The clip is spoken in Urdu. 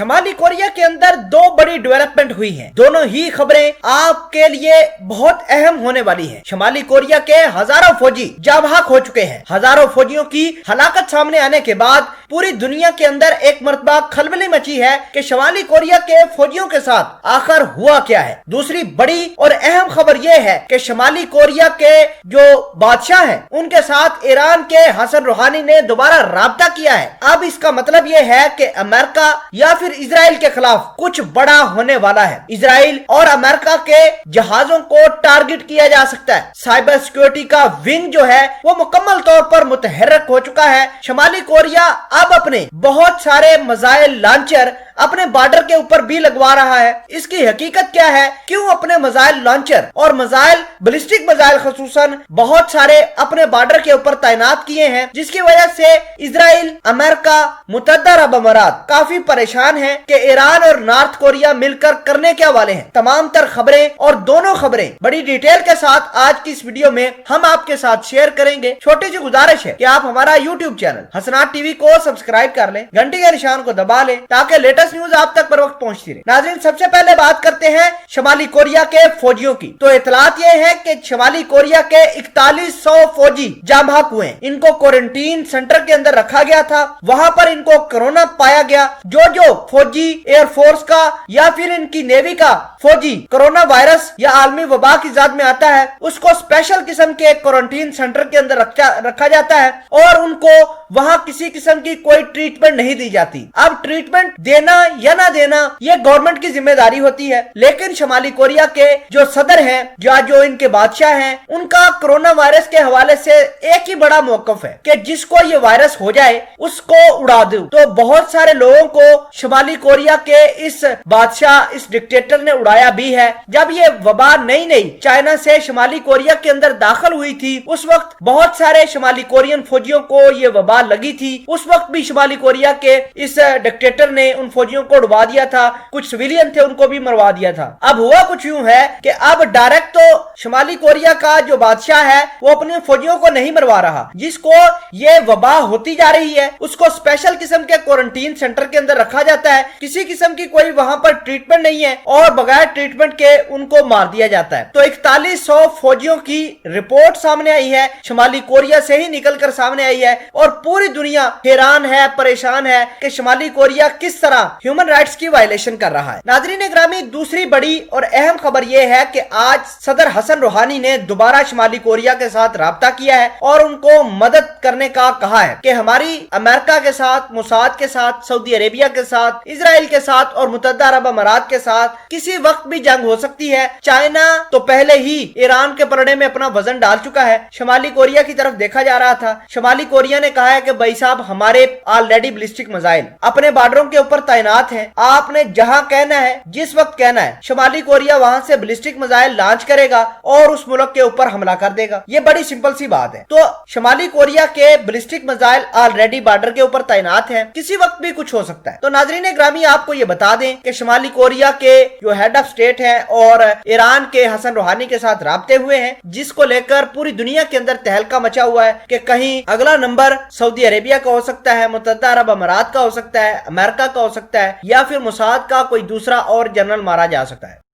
شمالی کوریا کے اندر دو بڑی ڈیولپمنٹ ہوئی ہیں، دونوں ہی خبریں آپ کے لیے بہت اہم ہونے والی ہیں۔ شمالی کوریا کے ہزاروں فوجی جاں بحق ہو چکے ہیں۔ ہزاروں فوجیوں کی ہلاکت سامنے آنے کے بعد پوری دنیا کے اندر ایک مرتبہ کھلبلی مچی ہے کہ شمالی کوریا کے فوجیوں کے ساتھ آخر ہوا کیا ہے۔ دوسری بڑی اور اہم خبر یہ ہے کہ شمالی کوریا کے جو بادشاہ ہیں ان کے ساتھ ایران کے حسن روحانی نے دوبارہ رابطہ کیا ہے۔ اب اس کا مطلب یہ ہے کہ امریکہ یا پھر اسرائیل کے خلاف کچھ بڑا ہونے والا ہے۔ اسرائیل اور امریکہ کے جہازوں کو ٹارگٹ کیا جا سکتا ہے۔ سائبر سیکیورٹی کا ونگ جو ہے وہ مکمل طور پر متحرک ہو چکا ہے۔ شمالی کوریا اب اپنے بہت سارے میزائل لانچر اپنے بارڈر کے اوپر بھی لگوا رہا ہے۔ اس کی حقیقت کیا ہے؟ کیوں اپنے میزائل لانچر اور میزائل بیلسٹک میزائل خصوصاً بہت سارے اپنے بارڈر کے اوپر تعینات کیے ہیں، جس کی وجہ سے اسرائیل، امریکہ، متحدہ عرب امارات کافی پریشان ہیں کہ ایران اور نارتھ کوریا مل کر کرنے کیا والے ہیں۔ تمام تر خبریں اور دونوں خبریں بڑی ڈیٹیل کے ساتھ آج کی اس ویڈیو میں ہم آپ کے ساتھ شیئر کریں گے۔ چھوٹی سی گزارش ہے کہ آپ ہمارا یوٹیوب چینل حسنات ٹی وی کو سبسکرائب کر لیں، گھنٹی کے نشان کو دبا لیں تاکہ لیٹسٹ نیوز آپ تک پر وقت پہنچتی رہے۔ ناظرین، سب سے پہلے بات کرتے ہیں شمالی کوریا کے فوجیوں کی۔ تو اطلاعات یہ ہے کہ شمالی کوریا کے 4100 فوجی جاں بحق ہوئے ہیں۔ ان کو کوارنٹین سینٹر کے اندر رکھا گیا تھا، وہاں پر ان کو کرونا پایا گیا۔ جو فوجی ایئر فورس کا یا پھر ان کی نیوی کا فوجی کرونا وائرس یا عالمی وبا کی ذات میں آتا ہے، اس کو اسپیشل قسم کے کوارنٹین سینٹر کے اندر رکھا جاتا ہے اور ان کو وہاں کسی قسم کی کوئی ٹریٹمنٹ نہیں دی جاتی۔ اب ٹریٹمنٹ دینا یا نہ دینا یہ گورنمنٹ کی ذمہ داری ہوتی ہے، لیکن شمالی کوریا کے جو صدر ہیں یا جو ان کے بادشاہ ہیں، ان کا کرونا وائرس کے حوالے سے ایک ہی بڑا موقف ہے کہ جس کو یہ وائرس ہو جائے اس کو اڑا دو۔ تو بہت سارے لوگوں کو شمالی کوریا کے اس بادشاہ، اس ڈکٹیٹر نے اڑایا بھی ہے۔ جب یہ وبا نئی چائنا سے شمالی کوریا کے اندر داخل ہوئی تھی، اس وقت بہت سارے شمالی کورین فوجیوں کو یہ وبا لگی تھی۔ اس وقت بھی شمالی کوریا کے اس ڈکٹیٹر نے ان فوجیوں کو اڑوا دیا تھا، کچھ سویلین تھے ان کو بھی مروا دیا تھا۔ اب ہوا کچھ یوں ہے کہ اب ڈائریکٹ تو شمالی کوریا کا جو بادشاہ ہے وہ اپنے فوجیوں کو نہیں مروا رہا، جس کو یہ وبا ہوتی جا رہی ہے اس کو اسپیشل قسم کے کوارنٹین سینٹر کے اندر رکھا جاتا ہے، کسی قسم کی کوئی وہاں پر ٹریٹمنٹ نہیں ہے اور بغیر ٹریٹمنٹ کے ان کو مار دیا جاتا ہے۔ تو 4100 فوجیوں کی رپورٹ سامنے آئی ہے، شمالی کوریا سے ہی نکل کر سامنے آئی ہے اور پوری دنیا حیران ہے، پریشان ہے کہ شمالی کوریا کس طرح ہیومن رائٹس کی وائلیشن کر رہا ہے۔ ناظرین گرامی، دوسری بڑی اور اہم خبر یہ ہے کہ آج صدر حسن روحانی نے دوبارہ شمالی کوریا کے ساتھ رابطہ کیا ہے اور ان کو مدد کرنے کا کہا ہے کہ ہماری امریکہ کے ساتھ، موساد کے ساتھ، سعودی عربیہ کے ساتھ، اسرائیل کے ساتھ اور متحدہ عرب امارات کے ساتھ کسی وقت بھی جنگ ہو سکتی ہے۔ چائنا تو پہلے ہی ایران کے پرڑے میں اپنا وزن ڈال چکا ہے، شمالی کوریا کی طرف دیکھا جا رہا تھا۔ شمالی کوریا نے کہا ہے کہ بھائی صاحب، ہمارے آلریڈی بیلسٹک میزائل اپنے بارڈروں کے اوپر تعینات ہیں، آپ نے جہاں کہنا ہے، جس وقت کہنا ہے، شمالی کوریا وہاں سے بیلسٹک میزائل لانچ کرے گا اور اس ملک کے اوپر حملہ کر دے گا۔ یہ بڑی سمپل سی بات ہے۔ تو شمالی کوریا کے بیلسٹک میزائل آلریڈی بارڈر کے اوپر تعینات ہیں، کسی وقت بھی کچھ ہو سکتا ہے۔ تو ناظرین گرامی، آپ کو یہ بتا دیں کہ شمالی کوریا کے جو ہیڈ آف اسٹیٹ ہیں اور ایران کے حسن روحانی کے ساتھ رابطے ہوئے ہیں، جس کو لے کر پوری دنیا کے اندر تہلکہ مچا ہوا ہے کہ کہیں اگلا نمبر سعودی عربیہ کا ہو سکتا ہے، متحدہ عرب امارات کا ہو سکتا ہے، امریکہ کا ہو سکتا ہے، یا پھر موساد کا کوئی دوسرا اور جنرل مارا جا سکتا ہے۔